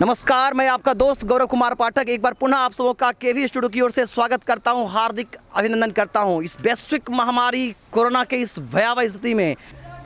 नमस्कार, मैं आपका दोस्त गौरव कुमार पाठक एक बार पुनः आप सबों का केवी स्टूडियो की ओर से स्वागत करता हूं, हार्दिक अभिनंदन करता हूं। इस वैश्विक महामारी कोरोना के इस भयावह स्थिति में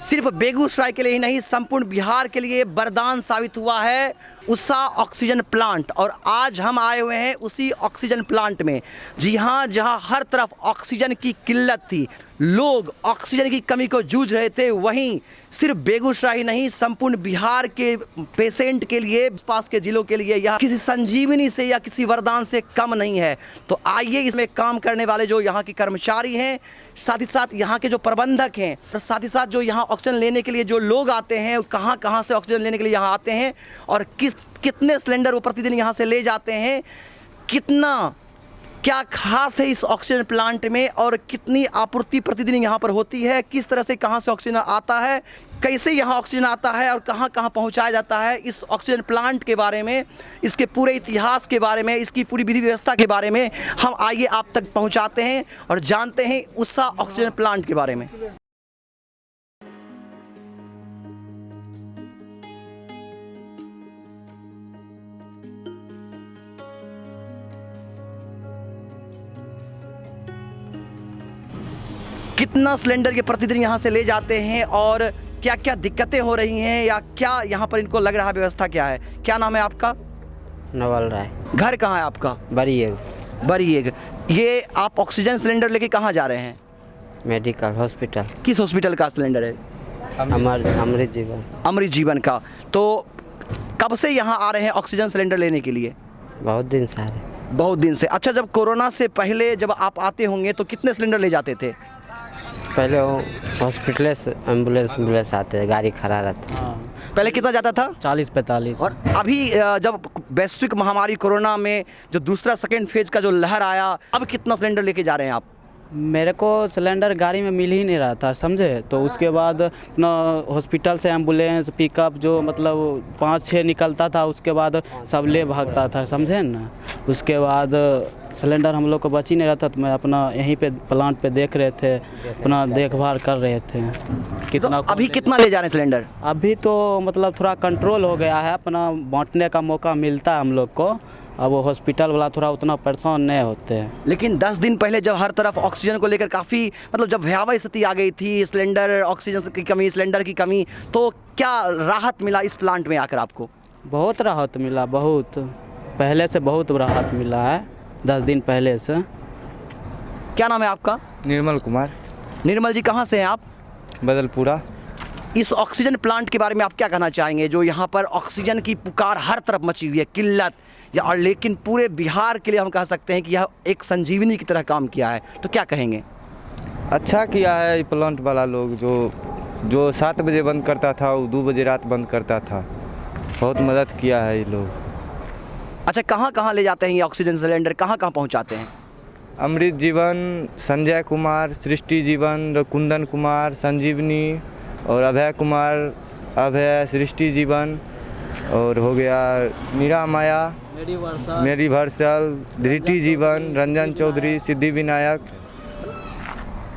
सिर्फ बेगूसराय के लिए ही नहीं, संपूर्ण बिहार के लिए वरदान साबित हुआ है उषा ऑक्सीजन प्लांट। और आज हम आए हुए हैं उसी ऑक्सीजन प्लांट में। जी हाँ, जहाँ हर तरफ ऑक्सीजन की किल्लत थी, लोग ऑक्सीजन की कमी को जूझ रहे थे, वहीं सिर्फ बेगूसराय ही नहीं, संपूर्ण बिहार के पेशेंट के लिए, पास के जिलों के लिए यहाँ किसी संजीवनी से या किसी वरदान से कम नहीं है। तो आइए इसमें काम करने वाले जो यहाँ के कर्मचारी हैं, साथ ही साथ यहाँ के जो प्रबंधक हैं, और साथ ही साथ जो यहाँ ऑक्सीजन लेने के लिए जो लोग आते हैं, कहाँ कहाँ से ऑक्सीजन लेने के लिए यहाँ आते हैं और कितने सिलेंडर वो प्रतिदिन यहाँ से ले जाते हैं, कितना क्या खास है इस ऑक्सीजन प्लांट में और कितनी आपूर्ति प्रतिदिन यहाँ पर होती है, किस तरह से कहाँ से ऑक्सीजन आता है, कैसे यहाँ ऑक्सीजन आता है और कहाँ कहाँ पहुँचाया जाता है, इस ऑक्सीजन प्लांट के बारे में, इसके पूरे इतिहास के बारे में, इसकी पूरी विधि व्यवस्था के बारे में हम आइए आप तक पहुँचाते हैं और जानते हैं उषा ऑक्सीजन प्लांट के बारे में। कितना सिलेंडर ये प्रतिदिन यहाँ से ले जाते हैं और क्या क्या दिक्कतें हो रही हैं या क्या यहाँ पर इनको लग रहा है, व्यवस्था क्या है? क्या नाम है आपका? नवल राय। घर कहाँ है आपका? बरीएग। ये आप ऑक्सीजन सिलेंडर लेके कहाँ जा रहे हैं? Medical hospital. किस हॉस्पिटल का सिलेंडर है? अमृत जीवन का। तो कब से यहाँ आ रहे हैं ऑक्सीजन सिलेंडर लेने के लिए? बहुत दिन से आ रहे। बहुत दिन से। अच्छा, जब कोरोना से पहले जब आप आते होंगे तो कितने सिलेंडर ले जाते थे? पहले वो हॉस्पिटल से एम्बुलेंस आते हैं, गाड़ी खड़ा रहता है। पहले कितना जाता था? 40-45। और अभी जब वैश्विक महामारी कोरोना में जो दूसरा सेकेंड फेज का जो लहर आया, अब कितना सिलेंडर लेके जा रहे हैं आप? मेरे को सिलेंडर गाड़ी में मिल ही नहीं रहा था, समझे। तो उसके बाद न हॉस्पिटल से एम्बुलेंस पिकअप जो मतलब 5-6 निकलता था, उसके बाद सब ले भागता था, समझे ना। उसके बाद सिलेंडर हम लोग को बच ही नहीं रहा था, तो मैं अपना यहीं पे प्लांट पे देख रहे थे, अपना देखभाल कर रहे थे कितना। तो अभी कितना ले जा रहे हैं सिलेंडर? अभी तो मतलब थोड़ा कंट्रोल हो गया है, अपना बांटने का मौका मिलता है हम लोग को। अब वो हॉस्पिटल वाला थोड़ा उतना परेशान नहीं होते हैं। लेकिन 10 दिन पहले जब हर तरफ ऑक्सीजन को लेकर काफ़ी मतलब जब भयावह स्थिति आ गई थी, सिलेंडर ऑक्सीजन की कमी, सिलेंडर की कमी, तो क्या राहत मिला इस प्लांट में आकर आपको? बहुत राहत मिला, बहुत पहले से बहुत राहत मिला है 10 दिन पहले से। क्या नाम है आपका? निर्मल कुमार। निर्मल जी, कहाँ से हैं आप? बदलपुरा। इस ऑक्सीजन प्लांट के बारे में आप क्या कहना चाहेंगे, जो यहाँ पर ऑक्सीजन की पुकार हर तरफ मची हुई है, किल्लत या और लेकिन पूरे बिहार के लिए हम कह सकते हैं कि यह एक संजीवनी की तरह काम किया है, तो क्या कहेंगे? अच्छा किया है ये प्लांट वाला लोग, जो 7 बजे बंद करता था वो 2 बजे रात बंद करता था। बहुत मदद किया है ये लोग। अच्छा, कहाँ कहाँ ले जाते हैं ये ऑक्सीजन सिलेंडर, कहाँ कहाँ पहुँचाते हैं? अमृत जीवन, संजय कुमार, सृष्टि जीवन, कुंदन कुमार, संजीवनी और अभय कुमार, अभय, सृष्टि जीवन और हो गया मीरा माया, मेरी वर्सल, धृति जीवन, रंजन चौधरी, सिद्धि विनायक।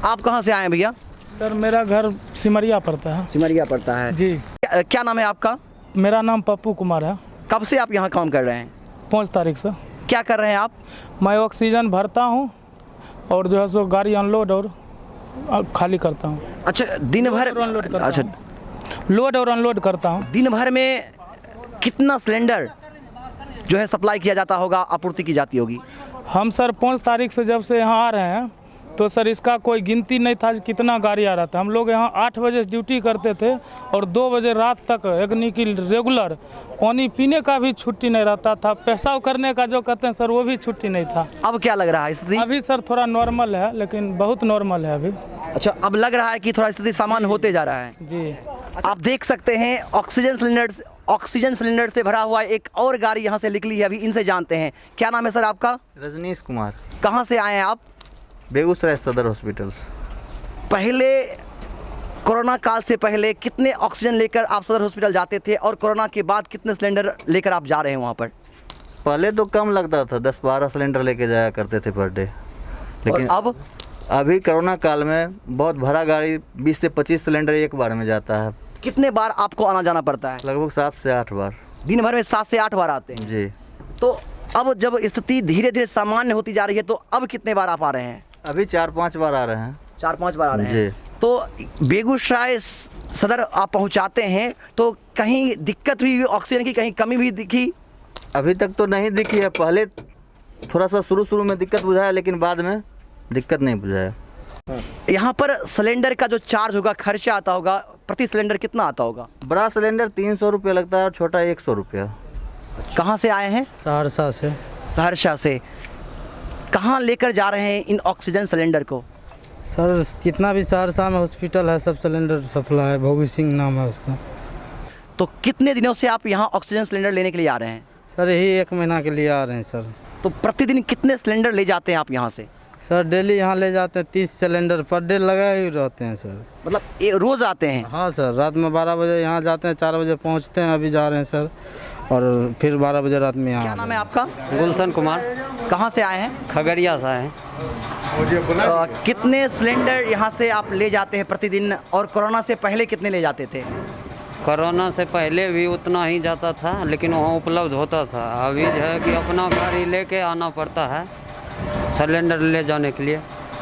आप कहाँ से आए हैं भैया? सर मेरा घर सिमरिया पड़ता है। सिमरिया पड़ता है जी। क्या नाम है आपका? मेरा नाम पप्पू कुमार है। कब से आप यहाँ काम कर रहे हैं? 5 तारीख से। क्या कर रहे हैं आप? मैं ऑक्सीजन भरता हूँ और जो है सो गाड़ी अनलोड और खाली करता हूँ। अच्छा, दिन भर अनलोड करता अच्छा, लोड और अनलोड करता हूँ। दिन भर में कितना सिलेंडर जो है सप्लाई किया जाता होगा, आपूर्ति की जाती होगी? हम सर 5 तारीख से जब से यहाँ आ रहे हैं तो सर इसका कोई गिनती नहीं था कितना गाड़ी आ रहा था। हम लोग यहाँ 8 बजे ड्यूटी करते थे और 2 बजे रात तक यानी कि रेगुलर। पानी पीने का भी छुट्टी नहीं रहता था, पेशाब करने का जो कहते हैं सर वो भी छुट्टी नहीं था। अब क्या लग रहा है स्थिति? अभी सर थोड़ा नॉर्मल है, लेकिन बहुत नॉर्मल है अभी। अच्छा, अब लग रहा है कि थोड़ा स्थिति सामान्य होते जा रहा है। जी। आप देख सकते हैं ऑक्सीजन सिलेंडर से भरा हुआ एक और गाड़ी यहाँ से निकली है, अभी इनसे जानते हैं। क्या नाम है सर आपका? रजनीश कुमार। कहाँ से आए हैं आप? बेगूसराय सदर हॉस्पिटल। पहले कोरोना काल से पहले कितने ऑक्सीजन लेकर आप सदर हॉस्पिटल जाते थे और कोरोना के बाद कितने सिलेंडर लेकर आप जा रहे हैं वहाँ पर? पहले तो कम लगता था, 10-12 सिलेंडर लेके जाया करते थे पर डे। लेकिन अब अभी कोरोना काल में बहुत भरा गाड़ी 20 से 25 सिलेंडर एक बार में जाता है। कितने बार आपको आना जाना पड़ता है? लगभग 7 से 8 बार। दिन भर में 7 से 8 बार आते हैं। जी। तो अब जब स्थिति धीरे धीरे सामान्य होती जा रही है तो अब कितने बार आप आ रहे हैं? अभी 4-5 बार आ रहे हैं। 4-5 बार आ रहे हैं। जी। तो बेगूसराय सदर आप पहुंचाते हैं तो कहीं दिक्कत हुई ऑक्सीजन की, कहीं कमी भी दिखी? अभी तक तो नहीं दिखी है, पहले थोड़ा सा शुरू में दिक्कत बुझाया, लेकिन बाद में दिक्कत नहीं बुझाया। यहाँ पर सिलेंडर का जो चार्ज होगा, खर्चा आता होगा, प्रति सिलेंडर कितना आता होगा? बड़ा सिलेंडर 300 रुपये लगता है और छोटा 100 रुपया। कहाँ से आए हैं? सहरसा से। सहरसा से। कहाँ लेकर जा रहे हैं इन ऑक्सीजन सिलेंडर को? सर जितना भी सहरसा में हॉस्पिटल है सब सिलेंडर सप्लाई है, भोगी सिंह नाम है उसका। तो कितने दिनों से आप यहाँ ऑक्सीजन सिलेंडर लेने के लिए आ रहे हैं? सर यही 1 महीना के लिए आ रहे हैं सर। तो प्रतिदिन कितने सिलेंडर ले जाते हैं आप यहाँ से? सर डेली यहाँ ले जाते हैं 30 सिलेंडर पर डे लगा ही रहते हैं सर। मतलब रोज़ आते हैं? हाँ सर, रात में 12 बजे यहाँ जाते हैं, 4 बजे पहुँचते हैं, अभी जा रहे हैं सर, और फिर 12 बजे रात में यहाँ। क्या नाम है आपका? गुलशन कुमार, कहाँ से आए हैं? खगड़िया से आए हैं। कितने सिलेंडर यहाँ से आप ले जाते हैं प्रतिदिन, और कोरोना से पहले कितने ले जाते थे? कोरोना से पहले भी उतना ही जाता था, लेकिन वहाँ उपलब्ध होता था। अभी जो है कि अपना गाड़ी लेके आना पड़ता है सिलेंडर ले जाने के लिए।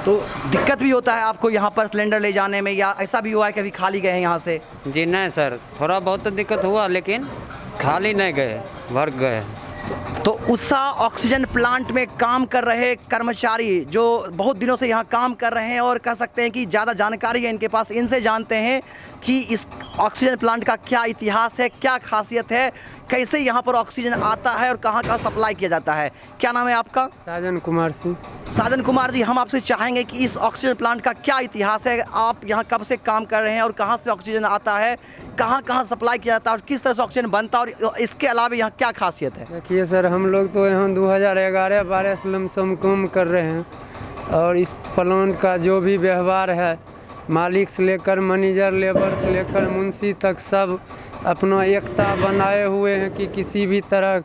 तो दिक्कत भी होता है आपको यहाँ पर सिलेंडर ले जाने में, या ऐसा भी हुआ है कि अभी खाली गए हैं यहाँ से? जी नहीं सर, थोड़ा बहुत दिक्कत हुआ, लेकिन खाली नहीं गए, भर गए। तो उषा ऑक्सीजन प्लांट में काम कर रहे कर्मचारी जो बहुत दिनों से यहाँ काम कर रहे हैं और कह सकते हैं कि ज़्यादा जानकारी है इनके पास, इनसे जानते हैं कि इस ऑक्सीजन प्लांट का क्या इतिहास है, क्या खासियत है, कैसे यहाँ पर ऑक्सीजन आता है और कहाँ कहाँ सप्लाई किया जाता है। क्या नाम है आपका? साजन कुमार सिंह। साजन कुमार जी, हम आपसे चाहेंगे कि इस ऑक्सीजन प्लांट का क्या इतिहास है, आप यहाँ कब से काम कर रहे हैं और कहाँ से ऑक्सीजन आता है, कहाँ कहाँ सप्लाई किया जाता है और किस तरह से ऑक्सीजन बनता है, और इसके अलावा यहाँ क्या खासियत है? देखिए सर, हम लोग तो यहाँ 2011-12 से लमसम काम कर रहे हैं, और इस प्लांट का जो भी व्यवहार है, मालिक से लेकर मैनेजर, लेबर से लेकर मुंशी तक, सब अपना एकता बनाए हुए हैं कि किसी भी तरह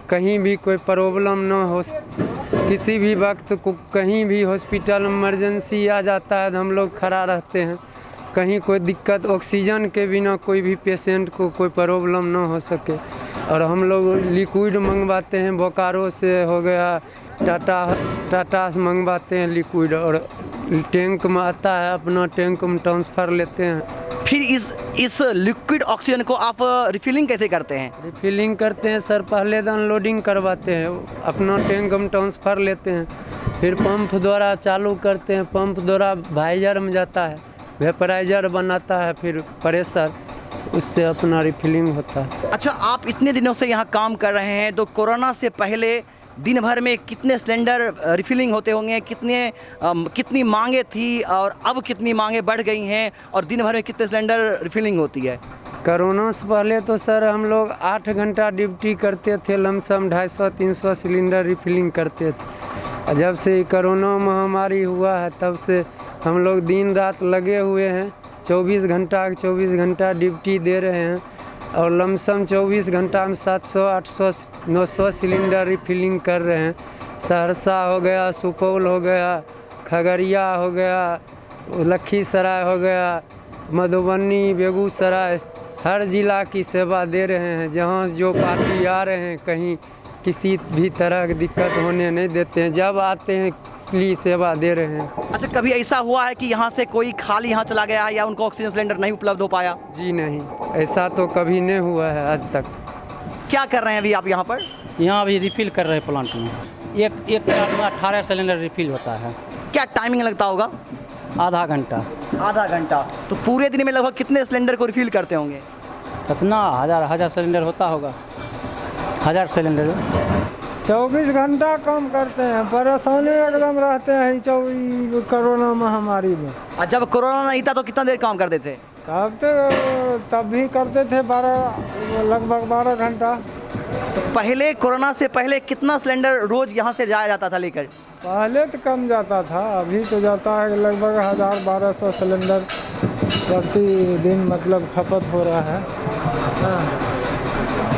कहीं भी कोई प्रॉब्लम ना हो। किसी भी वक्त को कहीं भी हॉस्पिटल इमरजेंसी आ जाता है तो हम लोग खड़ा रहते हैं। कहीं कोई दिक्कत, ऑक्सीजन के बिना कोई भी पेशेंट को कोई प्रॉब्लम ना हो सके। और हम लोग लिक्विड मंगवाते हैं, बोकारो से हो गया, टाटा से मंगवाते हैं लिक्विड, और टैंक में आता है, अपना टैंक में ट्रांसफ़र लेते हैं। फिर इस लिक्विड ऑक्सीजन को आप रिफिलिंग कैसे करते हैं? रिफिलिंग करते हैं सर, पहले तो अनलोडिंग करवाते हैं, अपना टैंक में ट्रांसफ़र लेते हैं, फिर पंप द्वारा चालू करते हैं, पंप द्वारा वाइजर में जाता है, वेपराइजर बनाता है, फिर प्रेशर, उससे अपना रिफिलिंग होता है। अच्छा, आप इतने दिनों से यहाँ काम कर रहे हैं, तो कोरोना से पहले दिन भर में कितने सिलेंडर रिफिलिंग होते होंगे, कितनी मांगे थी और अब कितनी मांगे बढ़ गई हैं, और दिन भर में कितने सिलेंडर रिफिलिंग होती है? कोरोना से पहले तो सर हम लोग 8 घंटा ड्यूटी करते थे, लमसम 250-300 सिलेंडर रिफिलिंग करते थे। जब से कोरोना महामारी हुआ है तब से हम लोग दिन रात लगे हुए हैं, 24 घंटा ड्यूटी दे रहे हैं, और लमसम 24 घंटा में 700, 800, 900 सिलेंडर रिफिलिंग कर रहे हैं। सहरसा हो गया, सुपौल हो गया, खगड़िया हो गया, लखीसराय हो गया, मधुबनी, बेगूसराय, हर ज़िला की सेवा दे रहे हैं। जहाँ जो पार्टी आ रहे हैं, कहीं किसी भी तरह की दिक्कत होने नहीं देते हैं, जब आते हैं लिए सेवा दे रहे हैं। अच्छा, कभी ऐसा हुआ है कि यहाँ से कोई खाली यहाँ चला गया है या उनको ऑक्सीजन सिलेंडर नहीं उपलब्ध हो पाया? जी नहीं, ऐसा तो कभी नहीं हुआ है आज तक। क्या कर रहे हैं अभी आप यहाँ पर? यहाँ अभी रिफिल कर रहे हैं प्लांट में। एक प्लांट में 18 सिलेंडर रिफिल होता है। क्या टाइमिंग लगता होगा? आधा घंटा। आधा घंटा। तो पूरे दिन में लगभग कितने सिलेंडर को रिफिल करते होंगे? कितना हजार सिलेंडर होता होगा, 1000 सिलेंडर। 24 घंटा काम करते हैं, परेशानी एकदम रहते हैं कोरोना महामारी में। और जब कोरोना नहीं था तो कितना देर काम करते थे? तब भी करते थे लगभग 12 घंटा। तो पहले कोरोना से पहले कितना सिलेंडर रोज यहाँ से जाया जाता था लेकर? पहले तो कम जाता था, अभी तो जाता है लगभग 1000-1200 सिलेंडर प्रतिदिन, मतलब खपत हो रहा है। हाँ।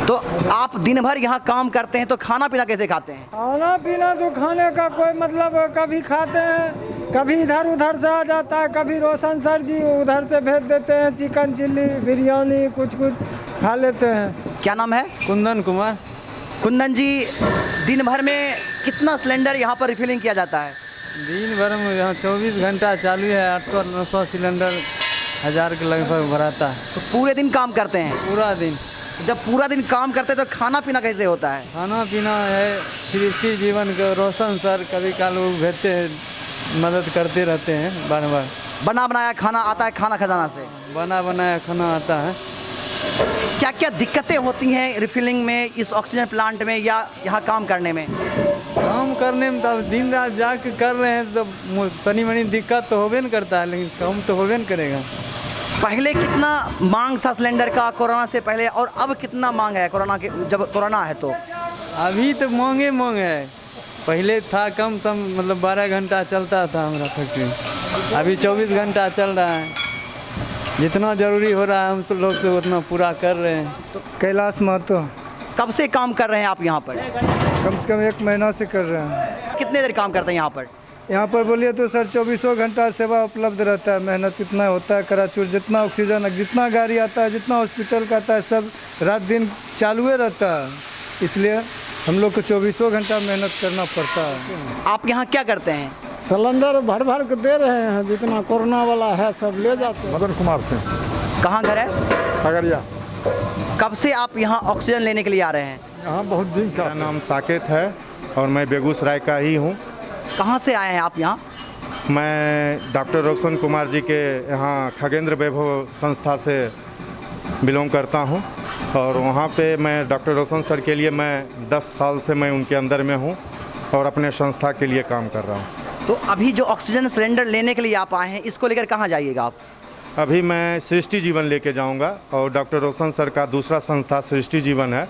तो आप दिन भर यहाँ काम करते हैं तो खाना पीना कैसे खाते हैं? खाना पीना तो खाने का कोई मतलब, कभी खाते हैं, कभी इधर उधर से आ जाता है, कभी रोशन सर जी उधर से भेज देते हैं, चिकन चिल्ली, बिरयानी कुछ खा लेते हैं। क्या नाम है? कुंदन कुमार। कुंदन जी, दिन भर में कितना सिलेंडर यहाँ पर रिफिलिंग किया जाता है? दिन भर में यहाँ 24 घंटा चालू है, 800-900 सिलेंडर 1000 के लगभग भराता है। तो पूरे दिन काम करते हैं? पूरा दिन। जब पूरा दिन काम करते हैं तो खाना पीना कैसे होता है? खाना पीना है सृष्टि जीवन के रोशन सर कभी काल वो भेजते हैं, मदद करते रहते हैं बार बार। बना बनाया खाना आता है खाना खजाना से? बना बनाया खाना आता है। क्या क्या दिक्कतें होती हैं रिफिलिंग में, इस ऑक्सीजन प्लांट में या यहाँ काम करने में? काम करने में तब दिन रात जाके कर रहे हैं तो तनी मनी दिक्कत तो होबे न करता है, लेकिन काम तो होबे न करेगा। पहले कितना मांग था सिलेंडर का कोरोना से पहले, और अब कितना मांग है कोरोना के, जब कोरोना है तो? अभी तो मांग है। पहले था कम सम, मतलब 12 घंटा चलता था हमारा फैक्ट्री, अभी 24 घंटा चल रहा है। जितना ज़रूरी हो रहा है हम लोग से उतना पूरा कर रहे हैं। कैलाश महतो। कब से काम कर रहे हैं आप यहाँ पर? कम से कम 1 महीना से कर रहे हैं। कितने देर काम करते हैं यहाँ पर? यहाँ पर बोलिए तो सर 24 घंटा सेवा उपलब्ध रहता है। मेहनत कितना होता है, कराचूर जितना ऑक्सीजन, जितना गाड़ी आता है, जितना हॉस्पिटल का आता है, सब रात दिन चालू रहता है। इसलिए हम लोग को 24 घंटा मेहनत करना पड़ता है। आप यहाँ क्या करते हैं? सिलेंडर भर भर के दे रहे हैं, जितना कोरोना वाला है सब ले जाते हैं। मदन कुमार से। कहाँ घर है? खगड़िया। कब से आप यहाँ ऑक्सीजन लेने के लिए आ रहे हैं? यहाँ बहुत दिन से। मेरा नाम साकेत है और मैं बेगूसराय का ही हूँ। कहाँ से आए हैं आप यहाँ? मैं डॉक्टर रोशन कुमार जी के यहाँ खगेंद्र वैभव संस्था से बिलोंग करता हूँ और वहाँ पे मैं डॉक्टर रोशन सर के लिए मैं 10 साल से मैं उनके अंदर में हूँ और अपने संस्था के लिए काम कर रहा हूँ। तो अभी जो ऑक्सीजन सिलेंडर लेने के लिए आप आए हैं, इसको लेकर कहाँ जाइएगा आप? अभी मैं सृष्टि जीवन लेके जाऊंगा और डॉक्टर रोशन सर का दूसरा संस्था सृष्टि जीवन है,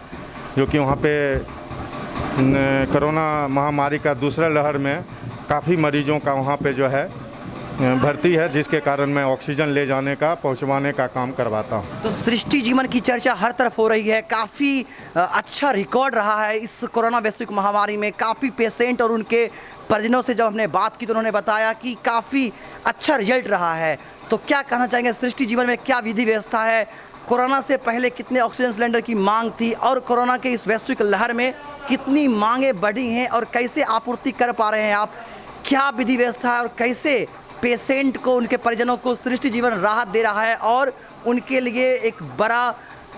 जो कि वहाँ पे कोरोना महामारी का दूसरा लहर में काफ़ी मरीजों का वहाँ पे जो है भर्ती है, जिसके कारण मैं ऑक्सीजन ले जाने का, पहुँचवाने का काम करवाता हूँ। तो सृष्टि जीवन की चर्चा हर तरफ हो रही है, काफ़ी अच्छा रिकॉर्ड रहा है इस कोरोना वैश्विक महामारी में। काफ़ी पेशेंट और उनके परिजनों से जब हमने बात की तो उन्होंने बताया कि काफ़ी अच्छा रिजल्ट रहा है। तो क्या कहना चाहेंगे, सृष्टि जीवन में क्या विधि व्यवस्था है? कोरोना से पहले कितने ऑक्सीजन सिलेंडर की मांग थी और कोरोना के इस वैश्विक लहर में कितनी मांगें बढ़ी हैं और कैसे आपूर्ति कर पा रहे हैं आप? क्या विधि व्यवस्था है और कैसे पेशेंट को, उनके परिजनों को सृष्टि जीवन राहत दे रहा है और उनके लिए एक बड़ा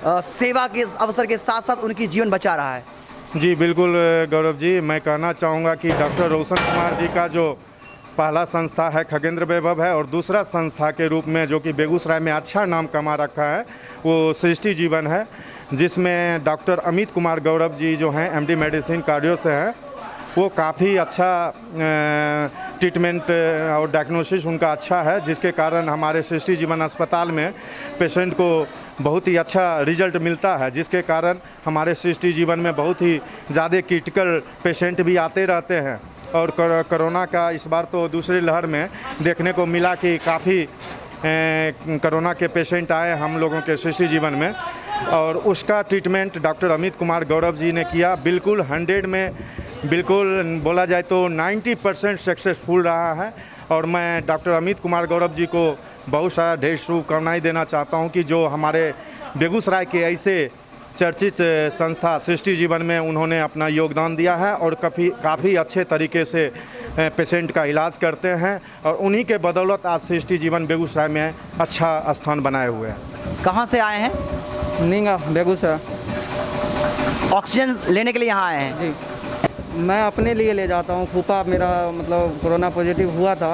सेवा के अवसर के साथ साथ उनकी जीवन बचा रहा है? जी बिल्कुल गौरव जी, मैं कहना चाहूँगा कि डॉक्टर रोशन कुमार जी का जो पहला संस्था है खगेंद्र वैभव है और दूसरा संस्था के रूप में जो कि बेगूसराय में अच्छा नाम कमा रखा है वो सृष्टि जीवन है, जिसमें डॉक्टर अमित कुमार गौरव जी जो हैं MD मेडिसिन कार्डियो से हैं, वो काफ़ी अच्छा ट्रीटमेंट और डायग्नोसिस उनका अच्छा है, जिसके कारण हमारे सृष्टि जीवन अस्पताल में पेशेंट को बहुत ही अच्छा रिजल्ट मिलता है, जिसके कारण हमारे सृष्टि जीवन में बहुत ही ज़्यादा क्रिटिकल पेशेंट भी आते रहते हैं। और कोरोना का इस बार तो दूसरी लहर में देखने को मिला कि काफ़ी कोरोना के पेशेंट आए हम लोगों के सृष्टि जीवन में और उसका ट्रीटमेंट डॉक्टर अमित कुमार गौरव जी ने किया। बिल्कुल 100 में बिल्कुल बोला जाए तो 90% सक्सेसफुल रहा है और मैं डॉक्टर अमित कुमार गौरव जी को बहुत सारा ढेर शुभकामनाएं देना चाहता हूं कि जो हमारे बेगूसराय के ऐसे चर्चित संस्था सृष्टि जीवन में उन्होंने अपना योगदान दिया है और काफ़ी अच्छे तरीके से पेशेंट का इलाज करते हैं और उन्हीं के बदौलत आज सृष्टि जीवन बेगूसराय में अच्छा स्थान बनाए हुए हैं। कहाँ से आए हैं? नींगा बेगूसराय। ऑक्सीजन लेने के लिए यहाँ आए हैं? जी, मैं अपने लिए ले जाता हूँ। फूफा मेरा मतलब कोरोना पॉजिटिव हुआ था,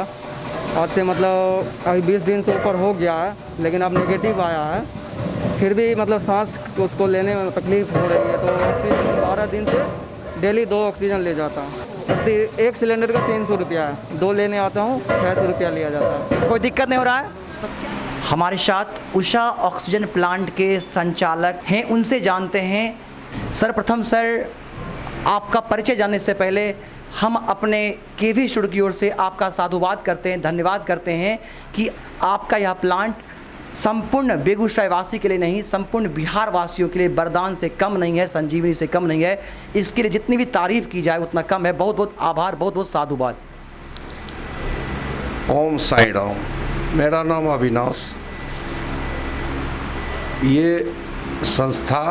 आज से मतलब अभी 20 दिन से ऊपर हो गया है, लेकिन अब नेगेटिव आया है। फिर भी मतलब सांस उसको लेने में तकलीफ हो रही है, तो ऑक्सीजन 12 दिन से डेली 2 ऑक्सीजन ले जाता हूँ। एक सिलेंडर का 300 रुपया है, 2 लेने आता हूँ 600 रुपया लिया जाता है। कोई दिक्कत नहीं हो रहा है? हमारे साथ उषा ऑक्सीजन प्लांट के संचालक हैं, उनसे जानते हैं। सर्वप्रथम सर, आपका परिचय जानने से पहले हम अपने केवी स्टूडियो की ओर से आपका साधुवाद करते हैं, धन्यवाद करते हैं कि आपका यह प्लांट संपूर्ण बेगूसराय वासी के लिए नहीं, संपूर्ण बिहार वासियों के लिए वरदान से कम नहीं है, संजीवनी से कम नहीं है। इसके लिए जितनी भी तारीफ़ की जाए उतना कम है। बहुत बहुत आभार, बहुत बहुत साधुवाद। ओम साई राम। मेरा नाम अविनाश। ये संस्था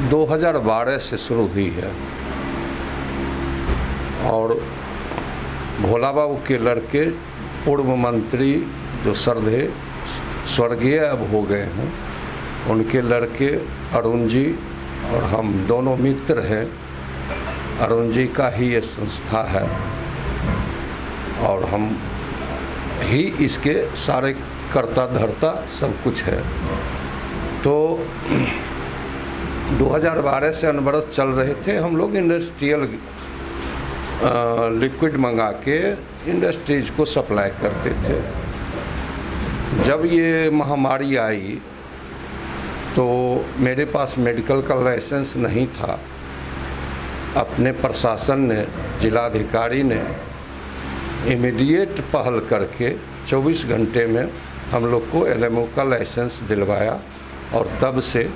2012 से शुरू हुई है और भोला बाबू के लड़के पूर्व मंत्री जो श्रद्धे स्वर्गीय अब हो गए हैं, उनके लड़के अरुण जी और हम दोनों मित्र हैं। अरुण जी का ही ये संस्था है और हम ही इसके सारे कर्ता धर्ता सब कुछ है। तो 2012 से अनवरत चल रहे थे हम लोग इंडस्ट्रियल लिक्विड मंगा के इंडस्ट्रीज को सप्लाई करते थे। जब ये महामारी आई तो मेरे पास मेडिकल का लाइसेंस नहीं था। अपने प्रशासन ने, जिलाधिकारी ने इमीडिएट पहल करके 24 घंटे में हम लोग को LMO का लाइसेंस दिलवाया और तब से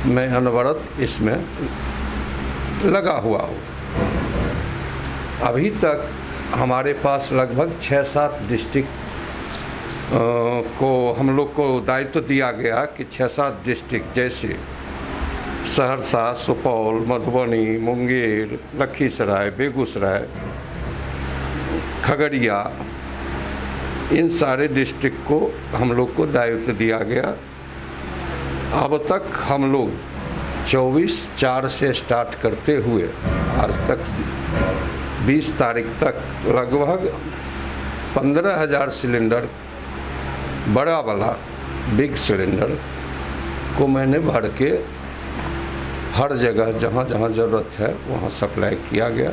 मैं अनवरत इसमें लगा हुआ हूँ। अभी तक हमारे पास लगभग 6-7 डिस्ट्रिक्ट को हम लोग को दायित्व दिया गया कि 6-7 डिस्ट्रिक्ट जैसे सहरसा, सुपौल, मधुबनी, मुंगेर, लखीसराय, बेगूसराय, खगड़िया, इन सारे डिस्ट्रिक्ट को हम लोग को दायित्व दिया गया। अब तक हम लोग 24/4 से स्टार्ट करते हुए आज तक 20 तारीख तक लगभग 15,000 सिलेंडर बड़ा वाला बिग सिलेंडर को मैंने भर के हर जगह जहाँ जहाँ ज़रूरत है वहाँ सप्लाई किया गया।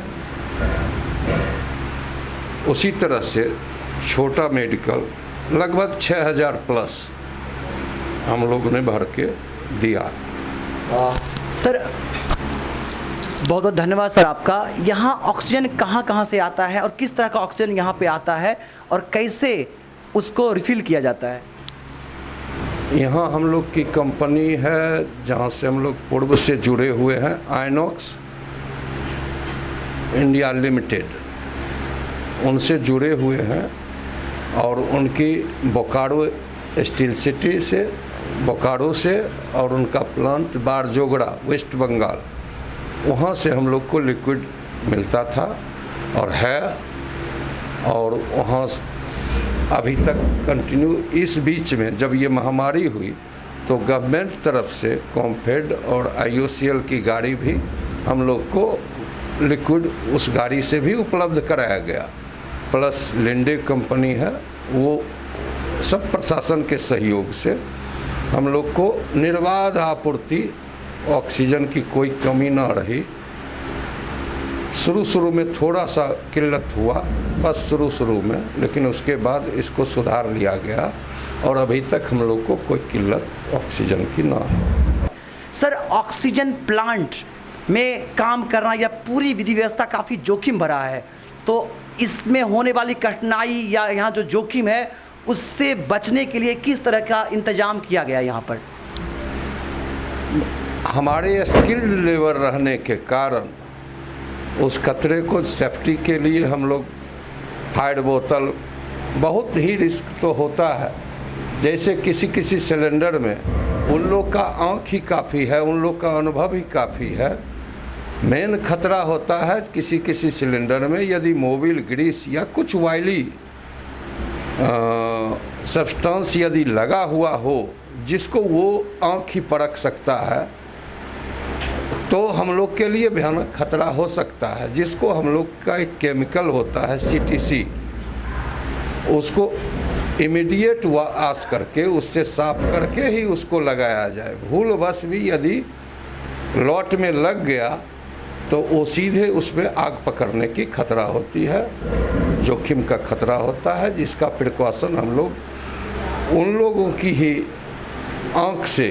उसी तरह से छोटा मेडिकल लगभग 6,000 प्लस हम लोगों ने भर के दिया। सर बहुत बहुत धन्यवाद सर आपका। यहाँ ऑक्सीजन कहाँ कहाँ से आता है और किस तरह का ऑक्सीजन यहाँ पे आता है और कैसे उसको रिफ़िल किया जाता है? यहाँ हम लोग की कंपनी है जहाँ से हम लोग पूर्व से जुड़े हुए हैं, आइनॉक्स इंडिया लिमिटेड, उनसे जुड़े हुए हैं और उनकी बोकारो स्टील सिटी से, बोकारो से और उनका प्लांट बारजोगड़ा वेस्ट बंगाल, वहाँ से हम लोग को लिक्विड मिलता था और है। और वहाँ अभी तक कंटिन्यू, इस बीच में जब ये महामारी हुई तो गवर्नमेंट तरफ से कॉम्फेड और IOCL की गाड़ी भी हम लोग को लिक्विड उस गाड़ी से भी उपलब्ध कराया गया। प्लस लिंडे कंपनी है, वो सब प्रशासन के सहयोग से हम लोग को निर्बाध आपूर्ति, ऑक्सीजन की कोई कमी ना रही। शुरू में थोड़ा सा किल्लत हुआ बस शुरू में, लेकिन उसके बाद इसको सुधार लिया गया और अभी तक हम लोग को कोई किल्लत ऑक्सीजन की ना है। सर ऑक्सीजन प्लांट में काम करना या पूरी विधि व्यवस्था काफ़ी जोखिम भरा है, तो इसमें होने वाली कठिनाई या यहाँ जो जोखिम है उससे बचने के लिए किस तरह का इंतजाम किया गया यहाँ पर? हमारे स्किल्ड लेबर रहने के कारण उस खतरे को सेफ्टी के लिए हम लोग फायर बोतल, बहुत ही रिस्क तो होता है। जैसे किसी सिलेंडर में उन लोग का आँख ही काफ़ी है, उन लोग का अनुभव ही काफ़ी है। मेन खतरा होता है किसी सिलेंडर में यदि मोबिल ग्रीस या कुछ वायली सब्सटेंस यदि लगा हुआ हो जिसको वो आँख ही परख सकता है, तो हम लोग के लिए भयानक खतरा हो सकता है। जिसको हम लोग का एक केमिकल होता है CTC, उसको इमीडिएट वॉश करके उससे साफ करके ही उसको लगाया जाए। भूलवश भी यदि लॉट में लग गया तो वो सीधे उसमें आग पकड़ने की खतरा होती है, जोखिम का खतरा होता है, जिसका प्रिकॉशन हम लोग उन लोगों की ही आँख से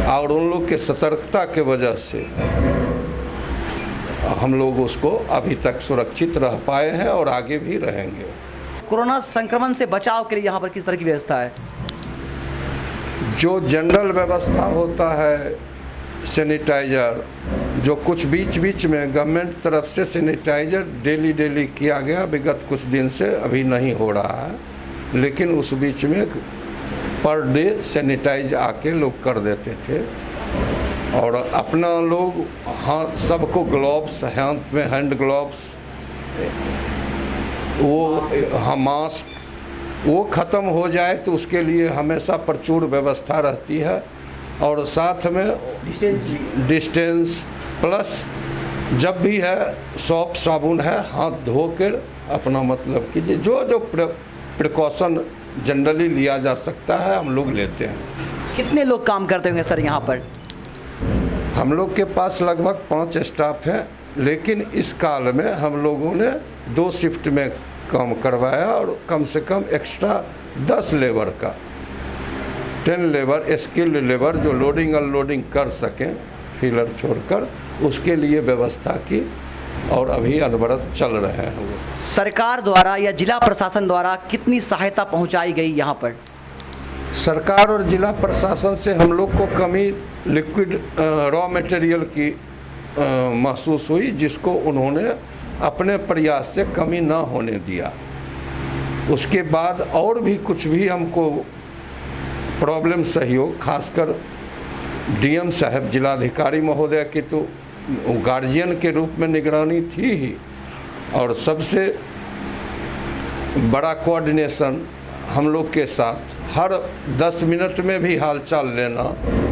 और उन लोग के सतर्कता के वजह से हम लोग उसको अभी तक सुरक्षित रह पाए हैं और आगे भी रहेंगे। कोरोना संक्रमण से बचाव के लिए यहाँ पर किस तरह की व्यवस्था है? जो जनरल व्यवस्था होता है, सैनिटाइज़र, जो कुछ बीच में गवर्नमेंट तरफ से सैनिटाइज़र डेली किया गया, विगत कुछ दिन से अभी नहीं हो रहा है, लेकिन उस बीच में पर डे सैनिटाइज आके लोग कर देते थे। और अपना लोग हाथ सबको ग्लव्स, हाथ में हैंड ग्लव्स, वो मास्क वो ख़त्म हो जाए तो उसके लिए हमेशा प्रचुर व्यवस्था रहती है। और साथ में डिस्टेंस प्लस जब भी है सॉप साबुन है, हाथ धो कर अपना मतलब कीजिए। जो जो प्रिकॉशन जनरली लिया जा सकता है हम लोग लेते हैं। कितने लोग काम करते होंगे सर यहाँ पर? हम लोग के पास लगभग 5 स्टाफ हैं, लेकिन इस काल में हम लोगों ने 2 शिफ्ट में काम करवाया और कम से कम एक्स्ट्रा 10 लेबर का 10 लेबर स्किल्ड लेबर जो लोडिंग अनलोडिंग कर सकें फिलर छोड़कर, उसके लिए व्यवस्था की और अभी अनवरत चल रहे हैं। सरकार द्वारा या जिला प्रशासन द्वारा कितनी सहायता पहुंचाई गई यहाँ पर? सरकार और जिला प्रशासन से हम लोग को कमी लिक्विड रॉ मटेरियल की महसूस हुई, जिसको उन्होंने अपने प्रयास से कमी ना होने दिया। उसके बाद और भी कुछ भी हमको प्रॉब्लम सहयोग, खासकर डीएम साहब जिलाधिकारी महोदय की तो गार्जियन के रूप में निगरानी थी ही, और सबसे बड़ा कोऑर्डिनेशन हम लोग के साथ हर 10 मिनट में भी हालचाल लेना,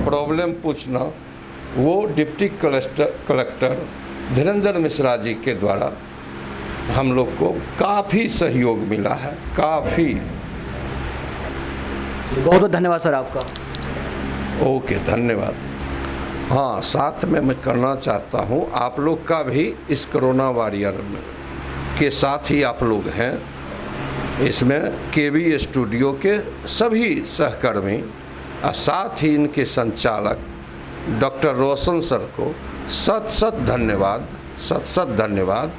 प्रॉब्लम पूछना, वो डिप्टी कलेक्टर धीरेन्द्र मिश्रा जी के द्वारा हम लोग को काफ़ी सहयोग मिला है, काफ़ी। बहुत बहुत धन्यवाद सर आपका। ओके, धन्यवाद। हाँ, साथ में मैं करना चाहता हूँ आप लोग का भी इस कोरोना वॉरियर में के साथ ही आप लोग हैं। इसमें केवी स्टूडियो के सभी सहकर्मी और साथ ही इनके संचालक डॉक्टर रोशन सर को सत धन्यवाद,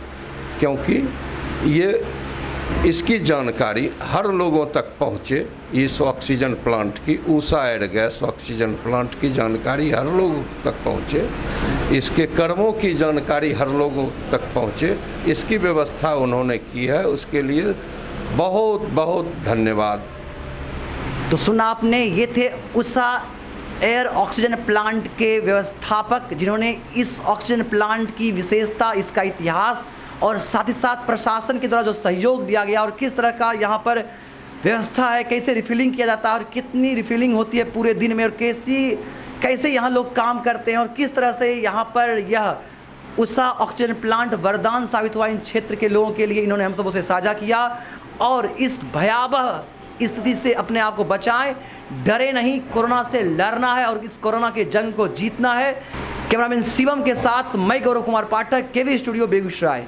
क्योंकि ये इसकी जानकारी हर लोगों तक पहुँचे। इस ऑक्सीजन प्लांट की, Usha air gas oxygen plant की जानकारी हर लोगों तक पहुँचे, इसके कर्मों की जानकारी हर लोगों तक पहुँचे, इसकी व्यवस्था उन्होंने की है। उसके लिए बहुत बहुत धन्यवाद। तो सुना आपने, ये थे ऊषा एयर ऑक्सीजन प्लांट के व्यवस्थापक, जिन्होंने इस ऑक्सीजन प्लांट की विशेषता, इसका इतिहास और साथ ही साथ प्रशासन के द्वारा जो सहयोग दिया गया और किस तरह का यहाँ पर व्यवस्था है, कैसे रिफिलिंग किया जाता है और कितनी रिफिलिंग होती है पूरे दिन में, और कैसे यहाँ लोग काम करते हैं और किस तरह से यहाँ पर यह ऊषा ऑक्सीजन प्लांट वरदान साबित हुआ इन क्षेत्र के लोगों के लिए, इन्होंने हम सबों से साझा किया। और इस भयावह स्थिति से अपने आप को बचाएं, डरे नहीं, कोरोना से लड़ना है और इस कोरोना के जंग को जीतना है। कैमरामैन शिवम के साथ मैं गौरव कुमार पाठक, केवी स्टूडियो बेगूसराय।